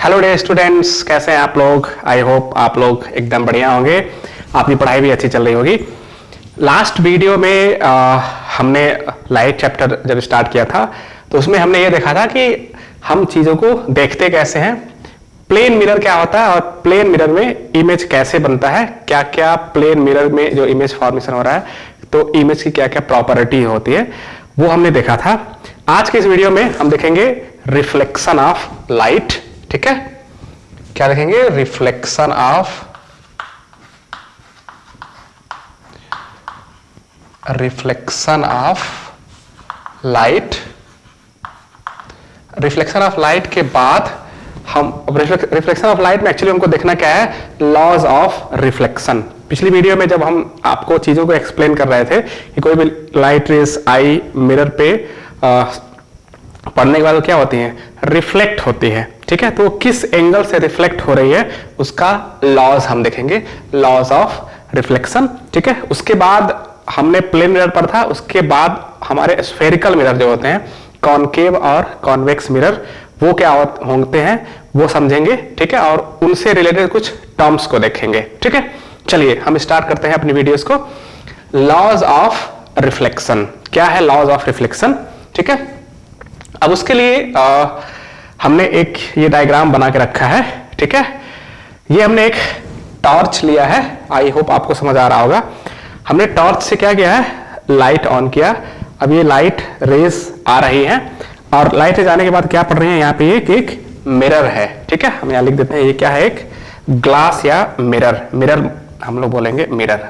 Hello day students, कैसे हैं आप लोग। आई होप आप लोग एकदम बढ़िया होंगे, आपकी पढ़ाई भी अच्छी चल रही होगी। लास्ट वीडियो में हमने लाइट चैप्टर जब स्टार्ट किया था तो उसमें हमने ये देखा था कि हम चीज़ों को देखते कैसे हैं, प्लेन मिरर क्या होता है और प्लेन मिरर में इमेज कैसे बनता है, क्या क्या प्लेन मिरर में जो इमेज फॉर्मेशन हो रहा है तो इमेज की क्या क्या प्रॉपर्टी होती है वो हमने देखा था। आज के इस वीडियो में हम देखेंगे रिफ्लेक्शन ऑफ लाइट। ठीक है, क्या देखेंगे? Reflection of light. Reflection of light के बाद हम रिफ्लेक्शन ऑफ लाइट में एक्चुअली हमको देखना क्या है, लॉज ऑफ रिफ्लेक्शन। पिछली वीडियो में जब हम आपको चीजों को एक्सप्लेन कर रहे थे कि कोई भी लाइट रेस आई मिरर पे पढ़ने के बाद क्या होती है, रिफ्लेक्ट होती है। ठीक है, तो किस एंगल से रिफ्लेक्ट हो रही है उसका लॉज हम देखेंगे, लॉज ऑफ रिफ्लेक्शन। ठीक है, उसके बाद हमने प्लेन मिरर पर था, उसके बाद हमारे स्फेरिकल मिरर जो होते हैं, कॉनकेव और कॉन्वेक्स मिरर, वो क्या होते हैं वो समझेंगे। ठीक है, और उनसे रिलेटेड कुछ टर्म्स को देखेंगे। ठीक है, चलिए हम स्टार्ट करते हैं अपनी वीडियोस को। लॉज ऑफ रिफ्लेक्शन, क्या है लॉज ऑफ रिफ्लेक्शन? ठीक है, अब उसके लिए हमने एक ये डायग्राम बना के रखा है। ठीक है, ये हमने एक टॉर्च लिया है, आई होप आपको समझ आ रहा होगा। हमने टॉर्च से क्या किया है, लाइट ऑन किया। अब ये लाइट रेज आ रही है और लाइट रेज आने के बाद क्या पड़ रही है, यहाँ पे एक मिरर है। ठीक है, हम यहाँ लिख देते हैं, ये क्या है, एक ग्लास या मिरर। मिरर हम लोग बोलेंगे मिरर।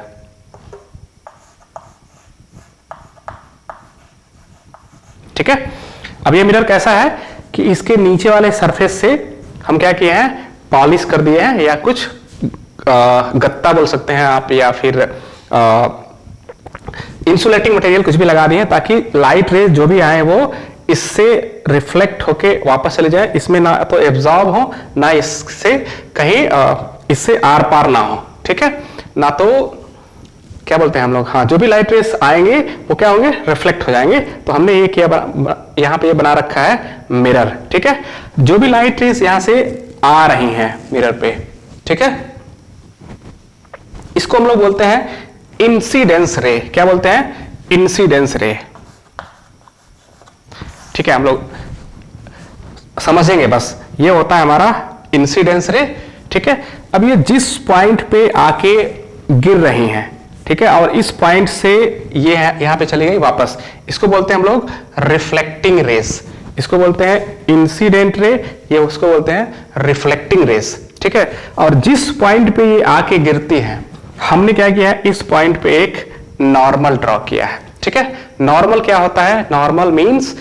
ठीक है, अब ये मिरर कैसा है कि इसके नीचे वाले सरफेस से हम क्या किए हैं, पॉलिश कर दिए हैं, या कुछ गत्ता बोल सकते हैं आप, या फिर इंसुलेटिंग मटेरियल कुछ भी लगा दिए हैं ताकि लाइट रेज जो भी आए वो इससे रिफ्लेक्ट होके वापस चले जाए, इसमें ना तो एब्जॉर्ब हो ना इससे कहीं इससे आर पार ना हो। ठीक है, ना तो क्या बोलते हैं हम लोग, हाँ, जो भी लाइट रेस आएंगे वो क्या होंगे, रिफ्लेक्ट हो जाएंगे। तो हमने ये किया, यहाँ पे ये बना रखा है मिरर। ठीक है, जो भी लाइट रेस यहां से आ रही हैं मिरर पे, ठीक है, इसको हम लोग बोलते हैं इंसिडेंस रे। क्या बोलते हैं? इंसिडेंस रे। ठीक है, हम लोग समझेंगे बस, ये होता है हमारा इंसिडेंस रे। ठीक है, अब ये जिस पॉइंट पे आके गिर रही हैं, ठीक है, और इस पॉइंट से ये यहां पे चली गई वापस, इसको बोलते हैं हम लोग रिफ्लेक्टिंग रेस। इसको बोलते हैं इंसिडेंट रे, ये उसको बोलते हैं रिफ्लेक्टिंग रेस। ठीक है, और जिस पॉइंट पे ये आके गिरती है, हमने क्या किया है, इस पॉइंट पे एक नॉर्मल ड्रॉ किया है। ठीक है, नॉर्मल क्या होता है, नॉर्मल मींस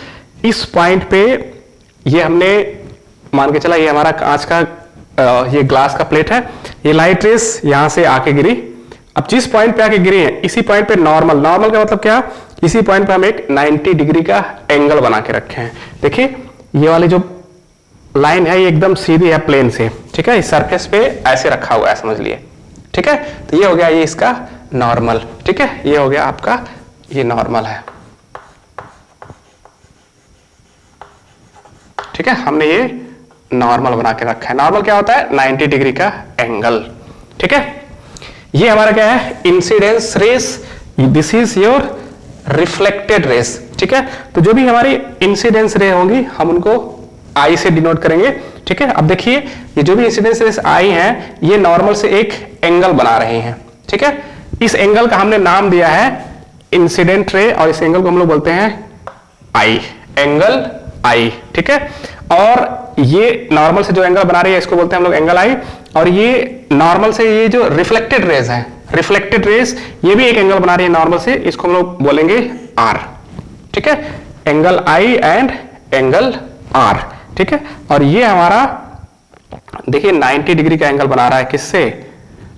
इस पॉइंट पे ये हमने मान के चला, ये हमारा कांच का ये ग्लास का प्लेट है, ये लाइट रेस यहां से आके गिरी। अब जिस पॉइंट पे आके गिरी है इसी पॉइंट पे नॉर्मल, नॉर्मल का मतलब क्या, इसी पॉइंट पे हम एक 90 डिग्री का एंगल बना के रखे हैं। देखिए ये वाली जो लाइन है ये एकदम सीधी है प्लेन से। ठीक है, इस सरफेस पे ऐसे रखा हुआ है, समझ लिए। ठीक है, तो ये हो गया ये इसका नॉर्मल। ठीक है, ये हो गया आपका, ये नॉर्मल है। ठीक है, हमने ये नॉर्मल बना के रखा है। नॉर्मल क्या होता है, 90 डिग्री का एंगल। ठीक है, ये हमारा क्या है, incidence rays, this is your reflected rays. ठीक है, तो जो भी हमारी इंसिडेंस रे होंगी हम उनको आई से डिनोट करेंगे। ठीक है, अब देखिए ये जो भी इंसिडेंस रेस आई हैं ये नॉर्मल से एक एंगल बना रही हैं। ठीक है, इस एंगल का हमने नाम दिया है इंसिडेंट रे, और इस एंगल को हम लोग बोलते हैं आई, एंगल आई। ठीक है, और ये नॉर्मल से जो एंगल बना रही है इसको बोलते हैं हम लोग एंगल आई, और ये नॉर्मल से ये जो रिफ्लेक्टेड रेज है, रिफ्लेक्टेड रेज ये भी एक एंगल बना रही है नॉर्मल से, इसको हम लोग बोलेंगे आर। ठीक है, angle I and angle R. ठीक है, और ये हमारा देखिए 90 डिग्री का एंगल बना रहा है, किससे,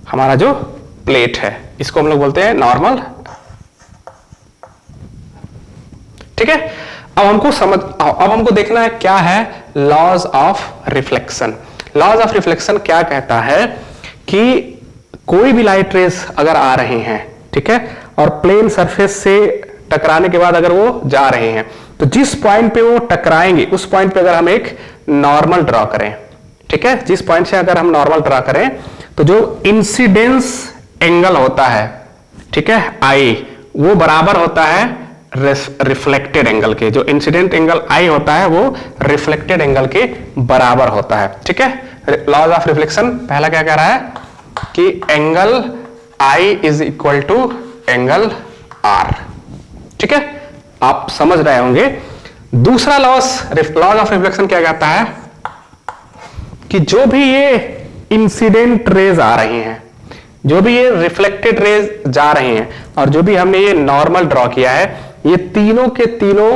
हमारा जो प्लेट है, इसको हम लोग बोलते हैं नॉर्मल। ठीक है, अब हमको देखना है क्या है laws of reflection. Laws of reflection क्या कहता है कि कोई भी लाइट रेस अगर आ रही हैं, ठीक है, और प्लेन सरफेस से टकराने के बाद अगर वो जा रहे हैं तो जिस पॉइंट पे वो टकराएंगे उस पॉइंट पे अगर हम एक नॉर्मल ड्रॉ करें, ठीक है, जिस पॉइंट से अगर हम नॉर्मल ड्रा करें तो जो इंसिडेंस एंगल होता है, ठीक है, आई, वो बराबर होता है रिफ्लेक्टेड एंगल के। जो इंसिडेंट एंगल आई होता है वो रिफ्लेक्टेड एंगल के बराबर होता है। ठीक है, लॉज ऑफ रिफ्लेक्शन पहला क्या कह रहा है कि angle I is equal to angle R. ठीक है, आप समझ रहे होंगे। दूसरा लॉज ऑफ रिफ्लेक्शन क्या कहता है कि जो भी ये इंसिडेंट रेज आ रही हैं, जो भी ये रिफ्लेक्टेड रेज जा रही हैं, और जो भी हमने ये नॉर्मल ड्रॉ किया है, ये तीनों के तीनों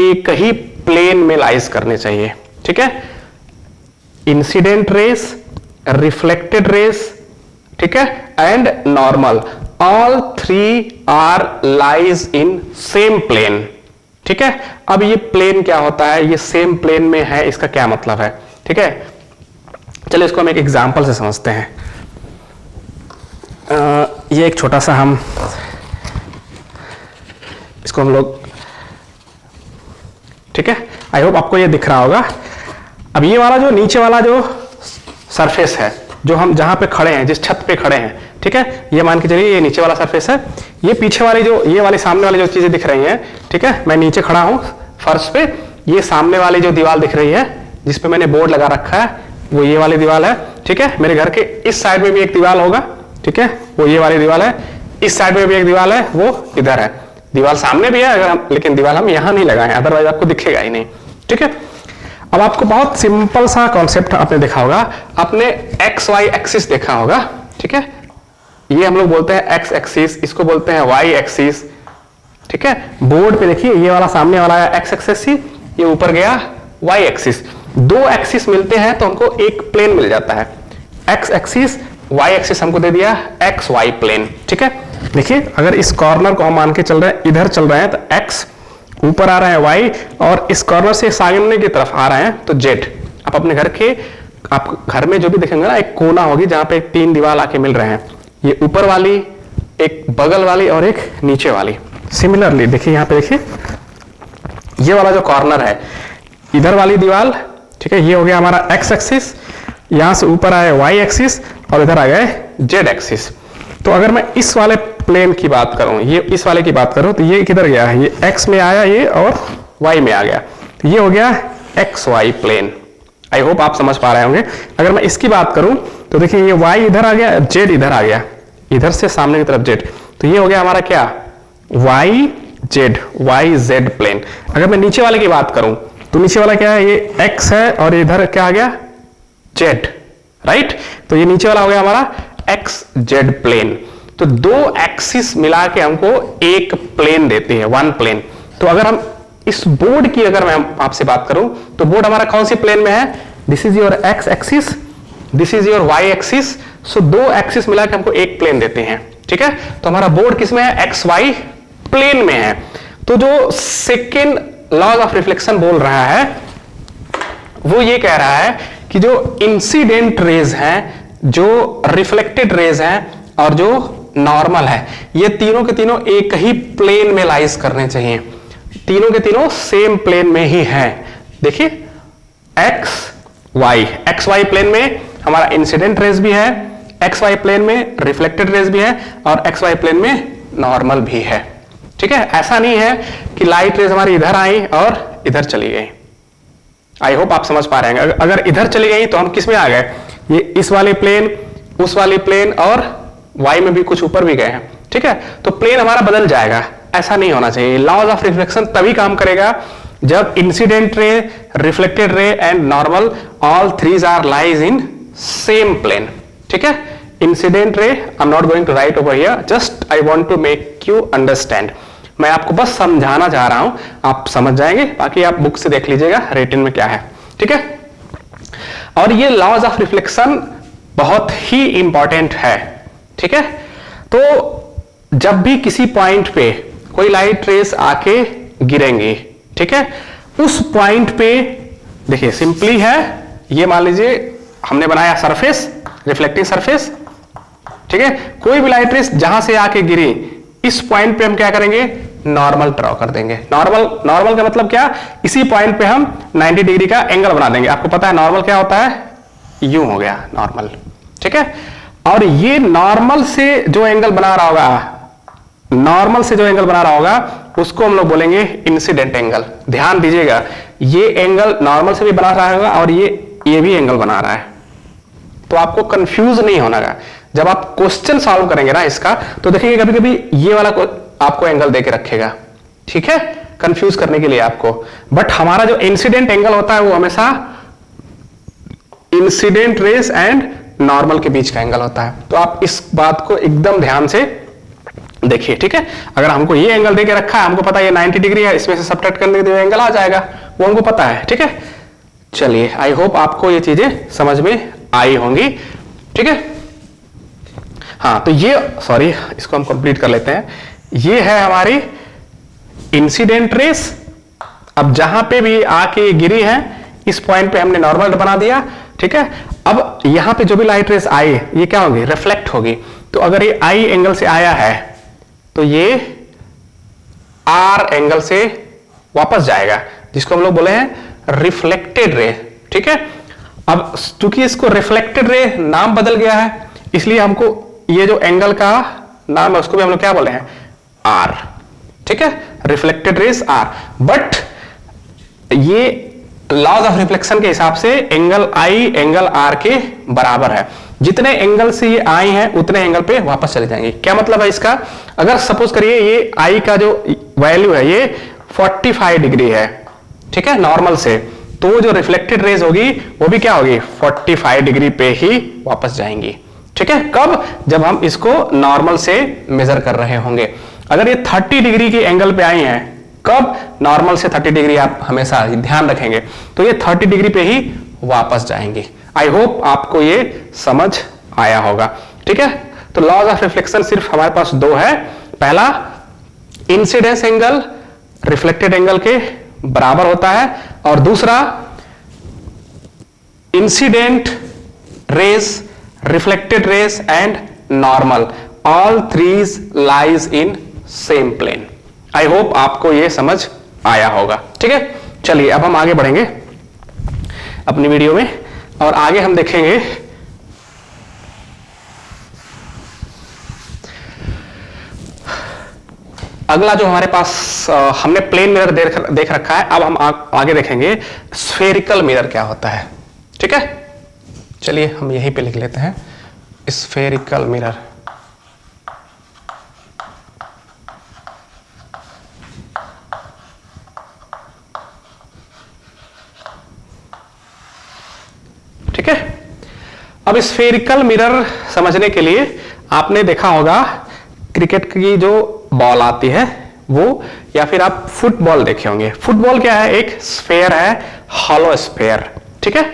एक ही प्लेन में लाइज करने चाहिए। ठीक है, इंसिडेंट रेज, रिफ्लेक्टेड रेज, ठीक है, and normal, all three are lies in same plane. ठीक है, अब ये प्लेन क्या होता है, ये सेम प्लेन में है, इसका क्या मतलब है। ठीक है, चलिए इसको हम एक एग्जांपल से समझते हैं। ये एक छोटा सा हम इसको हम लोग, ठीक है, आई होप आपको ये दिख रहा होगा। अब ये वाला जो नीचे वाला जो सरफेस है, जो हम जहां पे खड़े हैं, जिस छत पे खड़े हैं, ठीक है, ये मान के चलिए ये नीचे वाला सरफेस है। ये पीछे वाली जो, ये वाली सामने वाली जो चीजें दिख रही हैं, ठीक है, मैं नीचे खड़ा हूं फर्श पे, ये सामने वाली जो दीवार दिख रही है जिसपे मैंने बोर्ड लगा रखा है, वो ये वाली दीवार है। ठीक है, मेरे घर के इस साइड में भी एक दीवार होगा, ठीक है, वो ये वाली दीवार है। इस साइड में भी एक दीवार है, वो इधर है। दीवार सामने भी है अगर हम, लेकिन दीवार हम यहां नहीं लगाए, अदरवाइज आपको दिखेगा ही नहीं। ठीक है, अब आपको बहुत सिंपल सा कॉन्सेप्ट आपने देखा होगा, आपने एक्स वाई एक्सिस देखा होगा। ठीक है, ये हम लोग बोलते हैं एक्स एक्सिस, इसको बोलते हैं वाई एक्सिस। ठीक है, बोर्ड पे देखिए ये वाला सामने वाला है एक्स एक्सिस, ये ऊपर गया वाई एक्सिस। दो एक्सिस मिलते हैं तो हमको एक प्लेन मिल जाता है। एक्स एक्सिस, वाई एक्सिस हमको दे दिया एक्स वाई प्लेन। ठीक है, देखिए अगर इस कॉर्नर को हम मान के चल रहे हैं, इधर चल रहे हैं तो एक्स, ऊपर आ रहा है वाई, और इस कॉर्नर से सामने की तरफ आ रहे हैं तो जेड। आप अपने घर के, आप घर में जो भी देखेंगे ना, एक कोना होगी जहां पे तीन दीवार आके मिल रहे हैं, ये ऊपर वाली, एक बगल वाली और एक नीचे वाली। सिमिलरली देखिए यहाँ पे, देखिए ये वाला जो कॉर्नर है, इधर वाली दीवार, ठीक है, ये हो गया हमारा एक्स एक्सिस, यहां से ऊपर आए वाई एक्सिस और इधर आ गए जेड एक्सिस। तो अगर मैं इस वाले प्लेन की बात करूं, ये इस वाले की बात करूं, तो ये किधर गया है, ये एक्स में आया ये और वाई में आ गया, तो ये हो गया X Y plane. I hope आप समझ पा रहे होंगे। अगर मैं इसकी बात करूं तो देखिए ये वाई इधर आ गया, जेड इधर आ गया, इधर से सामने की तरफ जेड, तो ये हो गया हमारा क्या, Y Z, Y Z plane. अगर मैं नीचे वाले की बात करूं तो नीचे वाला क्या है, ये एक्स है और इधर क्या आ गया, जेड, राइट। तो ये नीचे वाला हो गया हमारा एक्स जेड प्लेन। तो दो एक्सिस मिला के हमको एक प्लेन देती है, वन प्लेन। तो अगर हम इस बोर्ड की अगर मैं आपसे बात करूं तो बोर्ड हमारा कौन सी प्लेन में है, this is your X axis, this is your Y axis. So दो एक्सिस मिला के हमको एक प्लेन देते हैं। ठीक है, तो हमारा बोर्ड किस में है, एक्स वाई प्लेन में है। तो जो सेकेंड लॉज ऑफ रिफ्लेक्शन बोल रहा है वो ये कह रहा है कि जो इंसिडेंट रेज हैं, जो रिफ्लेक्टेड रेज हैं और जो नॉर्मल है, ये तीनों के तीनों एक ही प्लेन में लाइज करने चाहिए। तीनों के तीनों सेम प्लेन में ही हैं। देखिए एक्स वाई प्लेन में हमारा इंसिडेंट रेज भी है, एक्स वाई प्लेन में रिफ्लेक्टेड रेज भी है, और एक्स वाई प्लेन में नॉर्मल भी है। ठीक है, ऐसा नहीं है कि लाइट रेज हमारी इधर आई और इधर चली गई। आई होप आप समझ पा रहे हैं। अगर इधर चली गई तो हम किस में आ गए, ये इस वाले प्लेन, उस वाली प्लेन, और वाई में भी कुछ ऊपर भी गए हैं। ठीक है, तो प्लेन हमारा बदल जाएगा, ऐसा नहीं होना चाहिए। लॉज ऑफ रिफ्लेक्शन तभी काम करेगा जब incident ray, reflected ray and normal all threes are lies in same plane. ठीक है, incident ray I am not going to write over here, just I want to make you understand. मैं आपको बस समझाना चाह रहा हूं, आप समझ जाएंगे, बाकी आप बुक से देख लीजिएगा रिटन में क्या है। ठीक है, और ये लॉज ऑफ रिफ्लेक्शन बहुत ही इंपॉर्टेंट है। ठीक है, तो जब भी किसी पॉइंट पे कोई लाइट रेस आके गिरेंगी, ठीक है, उस पॉइंट पे देखिए सिंपली है, ये मान लीजिए हमने बनाया सरफेस, रिफ्लेक्टिंग सरफेस। ठीक है, कोई भी लाइट रेस जहां से आके गिरी, इस पॉइंट पे हम क्या करेंगे, नॉर्मल ड्रॉ कर देंगे। नॉर्मल का मतलब क्या, इसी पॉइंट पे हम 90 डिग्री का एंगल बना देंगे। आपको पता है नॉर्मल क्या होता है, यूं हो गया नॉर्मल, ठीक है। और ये नॉर्मल से जो एंगल बना रहा होगा, नॉर्मल से जो एंगल बना रहा होगा उसको हम लोग बोलेंगे इंसिडेंट एंगल। ध्यान दीजिएगा, ये एंगल नॉर्मल से भी बना रहा होगा और ये भी एंगल बना रहा है, तो आपको कंफ्यूज नहीं होना है। जब आप क्वेश्चन सॉल्व करेंगे ना इसका, तो देखिए कभी कभी ये वाला आपको एंगल देके रखेगा, ठीक है, कंफ्यूज करने के लिए आपको। बट हमारा जो इंसिडेंट एंगल होता है वो हमेशा इंसिडेंट रेस एंड नॉर्मल के बीच का एंगल होता है। तो आप इस बात को एकदम ध्यान से देखिए, ठीक है। अगर हमको ये एंगल देके रखा है, हमको पता है ये 90 डिग्री है, इसमें से सबट्रैक्ट करने के एंगल आ जाएगा, वो हमको पता है, ठीक है। चलिए, आई होप आपको ये चीजें समझ में आई होंगी, ठीक है। हाँ, तो ये सॉरी, इसको हम कंप्लीट कर लेते हैं। ये है हमारी इंसिडेंट रेस। अब जहां पे भी आके गिरी है, इस पॉइंट पे हमने नॉर्मल बना दिया, ठीक है। अब यहां पे जो भी लाइट रेस आई, ये क्या होगी, रिफ्लेक्ट होगी। तो अगर ये आई एंगल से आया है, तो ये आर एंगल से वापस जाएगा, जिसको हम लोग बोले हैं रिफ्लेक्टेड रे, ठीक है। अब चूंकि इसको रिफ्लेक्टेड रे नाम बदल गया है, इसलिए हमको ये जो एंगल का नाम है उसको भी हम लोग क्या बोले हैं, आर, ठीक है, रिफ्लेक्टेड रेस आर। बट ये लॉज ऑफ रिफ्लेक्शन के हिसाब से एंगल आई एंगल आर के बराबर है। जितने एंगल से ये आई हैं उतने एंगल पे वापस चले जाएंगे। क्या मतलब है इसका, अगर सपोज करिए ये आई का जो वैल्यू है ये 45 डिग्री है, ठीक है, नॉर्मल से, तो वो जो रिफ्लेक्टेड रेज होगी वो भी क्या होगी, 45 डिग्री पे ही वापस जाएंगी, ठीक है। कब, जब हम इसको नॉर्मल से मेजर कर रहे होंगे। अगर ये 30 डिग्री की एंगल पे आई हैं, कब, नॉर्मल से 30 डिग्री आप हमेशा ध्यान रखेंगे, तो ये 30 डिग्री पे ही वापस जाएंगे। आई होप आपको ये समझ आया होगा, ठीक है। तो लॉज ऑफ रिफ्लेक्शन सिर्फ हमारे पास दो है। पहला, इंसिडेंस एंगल रिफ्लेक्टेड एंगल के बराबर होता है, और दूसरा, incident rays, reflected rays and normal, all threes lies in same plane. I hope आपको यह समझ आया होगा, ठीक है। चलिए, अब हम आगे बढ़ेंगे अपनी वीडियो में, और आगे हम देखेंगे अगला जो हमारे पास हमने प्लेन मिरर देख रखा है। अब हम आगे देखेंगे स्फेरिकल मिरर क्या होता है, ठीक है। चलिए हम यहीं पे लिख लेते हैं, स्फेरिकल मिरर। ठीक है। अब स्फेरिकल मिरर समझने के लिए आपने देखा होगा क्रिकेट की जो बॉल आती है वो, या फिर आप फुटबॉल देखे होंगे। फुटबॉल क्या है, एक स्फेयर है, हॉलो स्फेयर, ठीक है।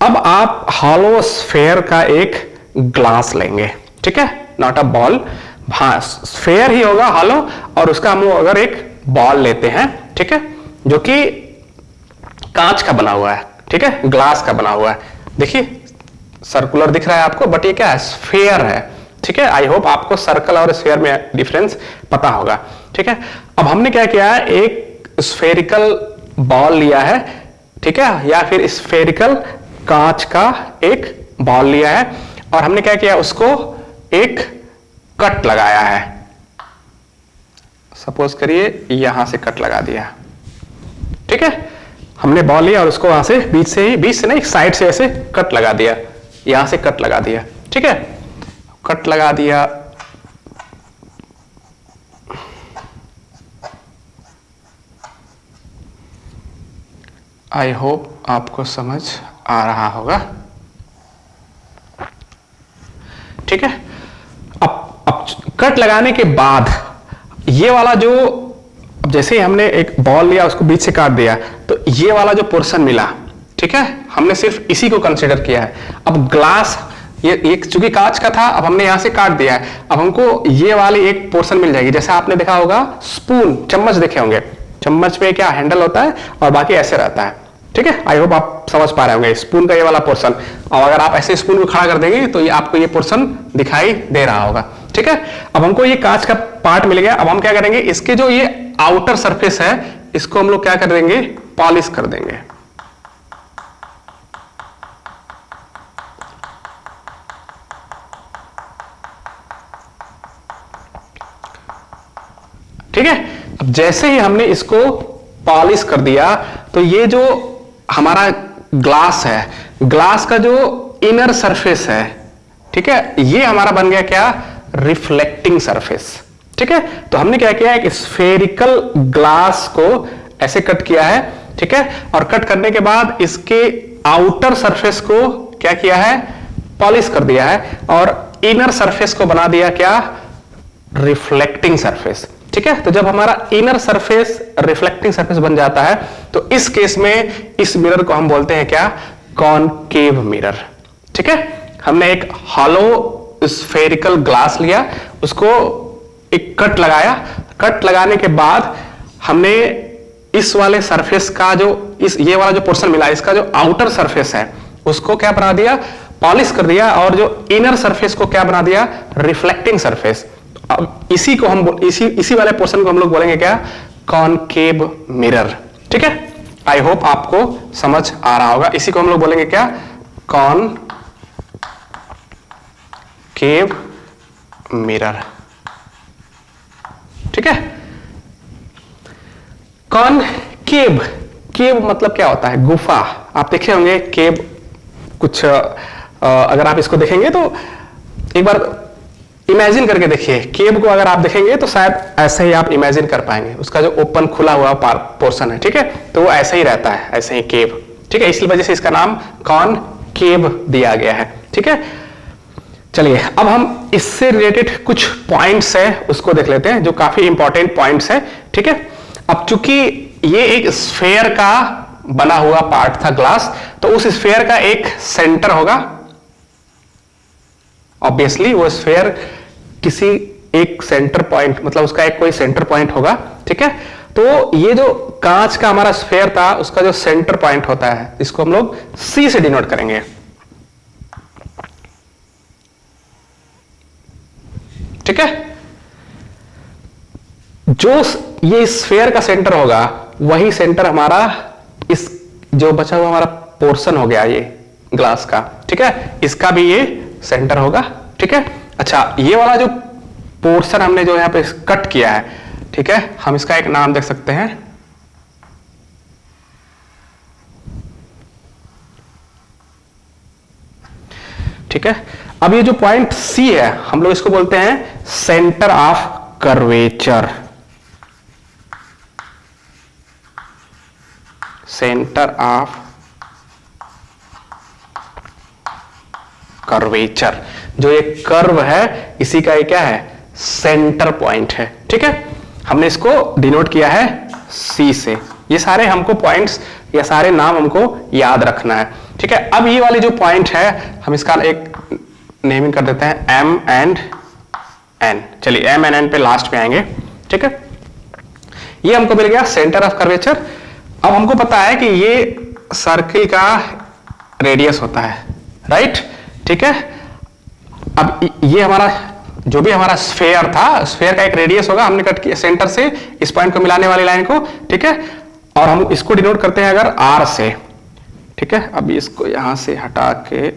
अब आप हॉलो स्फेयर का एक ग्लास लेंगे, ठीक है, नॉट अ बॉल, हाँ स्फेयर ही होगा हॉलो, और उसका हम अगर एक बॉल लेते हैं, ठीक है, जो कि कांच का बना हुआ है, ठीक है, ग्लास का बना हुआ है। देखिए सर्कुलर दिख रहा है आपको, बट ये क्या है, स्फेयर है, ठीक है। आई होप आपको सर्कल और स्फेयर में डिफरेंस पता होगा, ठीक है। अब हमने क्या किया है, एक स्फेरिकल बॉल लिया है, ठीक है, या फिर स्फेरिकल कांच का एक बॉल लिया है, और हमने क्या किया, उसको एक कट लगाया है। सपोज करिए यहां से कट लगा दिया, ठीक है। हमने बॉल लिया और उसको वहां से बीच से नहीं, एक साइड से ऐसे कट लगा दिया, यहां से कट लगा दिया, ठीक है, कट लगा दिया। आई होप आपको समझ आ रहा होगा, ठीक है। अब कट लगाने के बाद ये वाला जो, अब जैसे ही हमने एक बॉल लिया उसको बीच से काट दिया, तो ये वाला जो पोर्शन मिला, ठीक है, हमने सिर्फ इसी को कंसीडर किया है। अब ग्लास ये चूंकि कांच का था, अब हमने यहां से काट दिया है, अब हमको ये वाली एक पोर्शन मिल जाएगी। जैसे आपने देखा होगा स्पून, चम्मच देखे होंगे, चम्मच पे क्या हैंडल होता है और बाकी ऐसे रहता है, ठीक है। आई होप आप समझ पा रहे होंगे स्पून का ये वाला पोर्शन, और अगर आप ऐसे स्पून को खड़ा कर देंगे तो ये आपको ये पोर्शन दिखाई दे रहा होगा, ठीक है। अब हमको ये कांच का पार्ट मिल गया। अब हम क्या करेंगे, इसके जो ये आउटर सरफेस है इसको हम लोग क्या कर देंगे, पॉलिश कर देंगे, ठीक है। अब जैसे ही हमने इसको पॉलिश कर दिया तो ये जो हमारा ग्लास है, ग्लास का जो इनर सरफेस है, ठीक है, ये हमारा बन गया क्या, रिफ्लेक्टिंग सरफेस। ठीक है, तो हमने क्या किया, एक स्फेरिकल ग्लास को ऐसे कट किया है, ठीक है, और कट करने के बाद इसके आउटर सरफेस को क्या किया है, पॉलिश कर दिया है, और इनर सरफेस को बना दिया क्या, रिफ्लेक्टिंग सरफेस। ठीक है, तो जब हमारा इनर सरफेस रिफ्लेक्टिंग सरफेस बन जाता है तो इस केस में इस मिरर को हम बोलते हैं क्या, कॉनकेव मिरर। ठीक है, हमने एक हॉलो स्फेरिकल ग्लास लिया, उसको एक कट लगाया, कट लगाने के बाद हमने इस वाले सरफेस का जो ये वाला जो पोर्शन मिला, इसका जो आउटर सरफेस है उसको क्या बना दिया, पॉलिश कर दिया, और जो इनर सरफेस को क्या बना दिया, रिफ्लेक्टिंग सरफेस। अब इसी को हम इसी वाले पोर्शन को हम लोग बोलेंगे क्या, कॉनकेव मिरर। ठीक है, आई होप आपको समझ आ रहा होगा। इसी को हम लोग बोलेंगे क्या, कॉनकेव मिरर। ठीक है, कॉनकेव, केव मतलब क्या होता है, गुफा। आप देखे होंगे केव कुछ, अगर आप इसको देखेंगे तो एक बार इमेजिन करके देखिए, केव को अगर आप देखेंगे तो शायद ऐसे ही आप इमेजिन कर पाएंगे, उसका जो ओपन खुला हुआ पोर्शन है, ठीक है, तो वो ऐसे ही रहता है, ऐसे ही केव। ठीक है, इसलिए वजह से इसका नाम कॉनकेव दिया गया है। ठीक है, चलिए अब हम इससे रिलेटेड कुछ पॉइंट्स है उसको देख लेते हैं, जो काफी इंपॉर्टेंट पॉइंट्स है। ठीक है, अब चूंकि ये एक स्फेयर का बना हुआ पार्ट था ग्लास, तो उस स्फेयर का एक सेंटर होगा, ऑब्वियसली वो स्फेयर किसी एक सेंटर पॉइंट, मतलब उसका एक कोई सेंटर पॉइंट होगा। ठीक है, तो ये जो कांच का हमारा स्फेयर था उसका जो सेंटर पॉइंट होता है, इसको हम लोग C से डिनोट करेंगे। ठीक है, जो ये स्फेयर का सेंटर होगा वही सेंटर हमारा इस जो बचा हुआ हमारा पोर्शन हो गया ये ग्लास का। ठीक है, इसका भी ये सेंटर होगा। ठीक है, अच्छा, ये वाला जो पोर्शन हमने जो यहां पे कट किया है, ठीक है, हम इसका एक नाम देख सकते हैं, ठीक है। अब ये जो पॉइंट C है हम लोग इसको बोलते हैं centre of curvature, centre of curvature. जो ये कर्व है इसी का ये क्या है, सेंटर पॉइंट है। ठीक है, हमने इसको डिनोट किया है C से। ये सारे हमको पॉइंट्स या सारे नाम हमको याद रखना है। ठीक है, अब ये वाली जो पॉइंट है हम इसका एक नेमिंग कर देते हैं M एंड N। चलिए M एंड N पे लास्ट में आएंगे। ठीक है, ये हमको मिल गया सेंटर ऑफ कर्वेचर। अब हमको पता है कि ये सर्किल का रेडियस होता है, राइट। ठीक है, अब ये हमारा जो भी हमारा स्फेयर था, स्फेयर का एक रेडियस होगा, हमने कट किया सेंटर से इस पॉइंट को मिलाने वाली लाइन को। ठीक है, और हम इसको डिनोट करते हैं अगर R से। ठीक है, अब इसको यहां से हटा के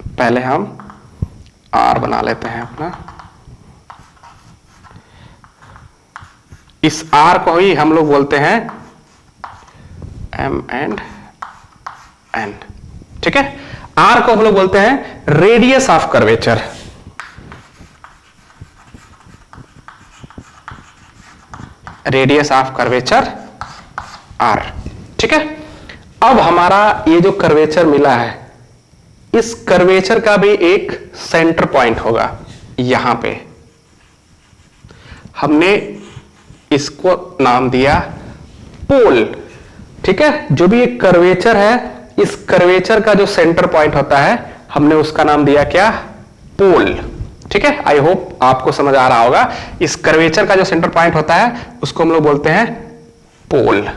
पहले हम R बना लेते हैं अपना। इस R को ही हम लोग बोलते हैं M एंड N। ठीक है, R को हम लोग बोलते हैं radius of curvature. Radius of curvature R। ठीक है, अब हमारा ये जो कर्वेचर मिला है, इस कर्वेचर का भी एक सेंटर पॉइंट होगा यहां पे। हमने इसको नाम दिया पोल। ठीक है, जो भी एक कर्वेचर है, इस कर्वेचर का जो सेंटर पॉइंट होता है हमने उसका नाम दिया क्या, पोल। ठीक है, आई होप आपको समझ आ रहा होगा। इस कर्वेचर का जो सेंटर पॉइंट होता है उसको हम लोग बोलते हैं पोल।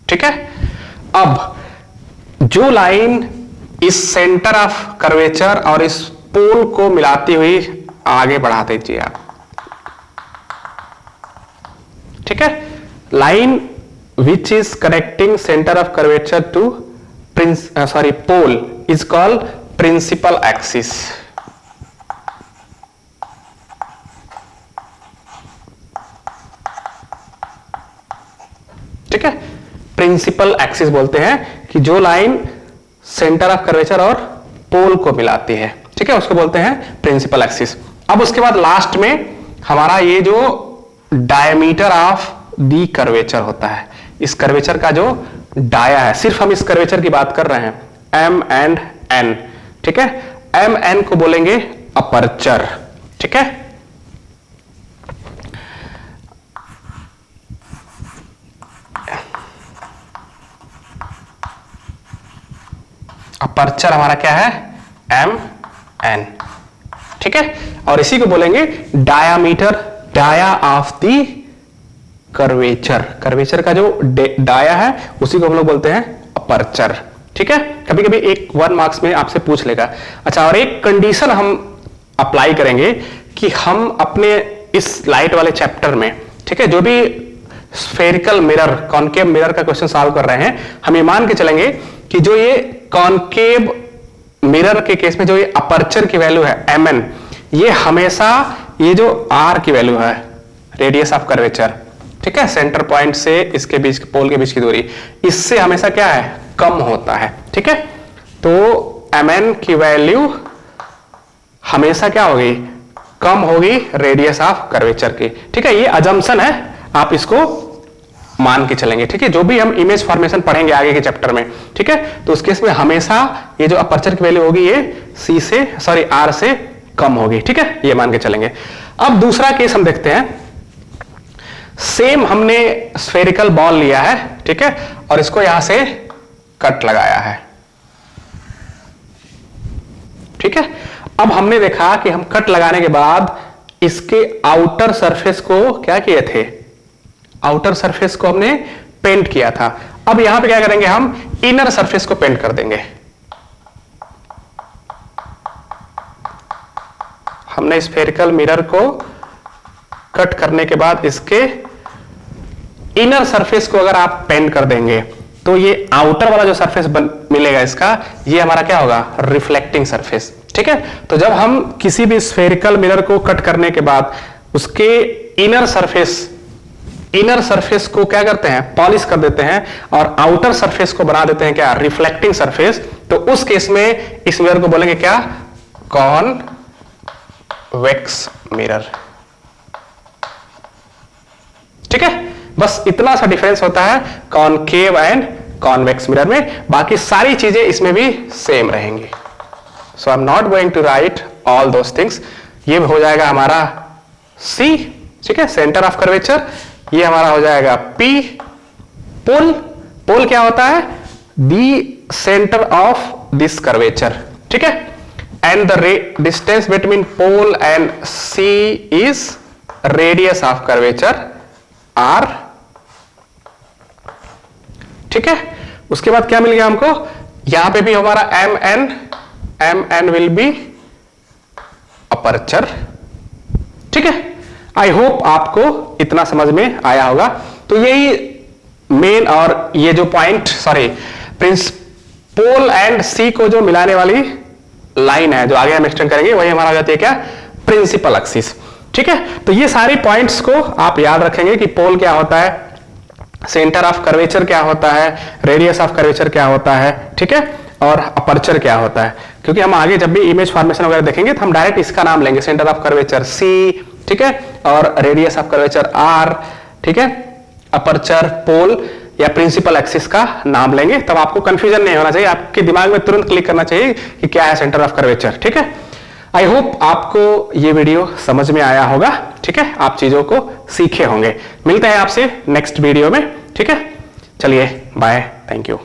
ठीक है, अब जो लाइन इस सेंटर ऑफ कर्वेचर और इस पोल को मिलाती हुई आगे बढ़ा दीजिए आप। ठीक है, line which is connecting centre of curvature to pole is called principal axis. ठीक है, प्रिंसिपल एक्सिस बोलते हैं कि जो लाइन सेंटर ऑफ कर्वेचर और पोल को मिलाती है, ठीक है, उसको बोलते हैं प्रिंसिपल एक्सिस। अब उसके बाद लास्ट में हमारा ये जो डायमीटर ऑफ दी कर्वेचर होता है, इस कर्वेचर का जो डाया है, सिर्फ हम इस कर्वेचर की बात कर रहे हैं, एम एंड एन, ठीक है, एम एन को बोलेंगे अपर्चर, ठीक है। अपर्चर हमारा क्या है, एम एन, ठीक है, और इसी को बोलेंगे diameter, dia of the curvature, curvature का जो डाया है उसी को हम लोग बोलते हैं अपर्चर, ठीक है। कभी कभी एक 1 मार्क्स में आपसे पूछ लेगा। अच्छा, और एक कंडीशन हम अप्लाई करेंगे कि हम अपने इस लाइट वाले चैप्टर में, ठीक है, जो भी स्फेरिकल मिरर, कॉनकेव मिरर का क्वेश्चन सॉल्व कर रहे हैं, हम ये मान के चलेंगे कि जो ये कॉनकेव मिरर के केस में जो ये अपर्चर की वैल्यू है mn, ये हमेशा ये जो r की वैल्यू है, रेडियस ऑफ कर्वेचर, ठीक है, सेंटर पॉइंट से इसके बीच, पोल के बीच की दूरी, इससे हमेशा क्या है, कम होता है, ठीक है। तो mn की वैल्यू हमेशा क्या होगी, कम होगी रेडियस ऑफ कर्वेचर की, ठीक है। ये अजम्पशन है, आप इसको मान के चलेंगे, ठीक है। जो भी हम इमेज फॉर्मेशन पढ़ेंगे आगे के चैप्टर में, ठीक है, तो उस केस में हमेशा ये जो अपर्चर की वैल्यू होगी ये r से कम होगी, ठीक है, ये मान के चलेंगे। अब दूसरा केस हम देखते हैं। सेम हमने स्फेरिकल बॉल लिया है, ठीक है, और इसको यहां से कट लगाया है, ठीक है। अब हमने देखा कि हम कट लगाने के बाद इसके आउटर सरफेस को क्या किए थे, आउटर सरफेस को हमने पेंट किया था। अब यहां पे क्या करेंगे, हम इनर सरफेस को पेंट कर देंगे। हमने स्फेरिकल मिरर को कट करने के बाद इसके इनर सरफेस को अगर आप पेंट कर देंगे तो ये आउटर वाला जो सरफेस मिलेगा इसका, ये हमारा क्या होगा, रिफ्लेक्टिंग सरफेस, ठीक है। तो जब हम किसी भी स्फेरिकल मिरर को कट करने के बाद उसके इनर सरफेस को क्या करते हैं, पॉलिश कर देते हैं और आउटर सरफेस को बना देते हैं क्या, रिफ्लेक्टिंग सरफेस, तो उस केस में इस मिरर को बोलेंगे क्या, कॉन्वेक्स मिरर, ठीक है। बस इतना सा डिफरेंस होता है कॉनकेव एंड कॉन्वेक्स मिरर में, बाकी सारी चीजें इसमें भी सेम रहेंगी। So I am not going to write all those things. ये हो जाएगा हमारा C, ठीक है, सेंटर ऑफ कर्वेचर। ये हमारा हो जाएगा P, पोल, पोल क्या होता है, the centre of this curvature, ठीक है, and the distance between pole and C is radius of curvature R, ठीक है। उसके बाद क्या मिल गया हमको, यहां पे भी हमारा mn विल बी अपर्चर, ठीक है। आई होप आपको इतना समझ में आया होगा। तो यही मेन और ये जो पॉइंट, पोल एंड C को जो मिलाने वाली लाइन है जो आगे हम एक्सटेंड करेंगे, वही हमारा हो जाती है क्या, प्रिंसिपल एक्सिस, ठीक है। तो ये सारे पॉइंट्स को आप याद रखेंगे कि पोल क्या होता है, सेंटर ऑफ कर्वेचर क्या होता है, रेडियस ऑफ कर्वेचर क्या होता है, ठीक है, और अपर्चर क्या होता है। क्योंकि हम आगे जब भी इमेज फॉर्मेशन वगैरह देखेंगे तो हम डायरेक्ट इसका नाम लेंगे, सेंटर ऑफ कर्वेचर C, ठीक है, और रेडियस ऑफ कर्वेचर R, ठीक है, अपर्चर, पोल या प्रिंसिपल एक्सिस का नाम लेंगे, तब आपको कंफ्यूजन नहीं होना चाहिए, आपके दिमाग में तुरंत क्लिक करना चाहिए कि क्या है सेंटर ऑफ कर्वेचर, ठीक है। आई होप आपको ये वीडियो समझ में आया होगा, ठीक है, आप चीजों को सीखे होंगे। मिलते हैं आपसे नेक्स्ट वीडियो में, ठीक है, चलिए बाय, थैंक यू।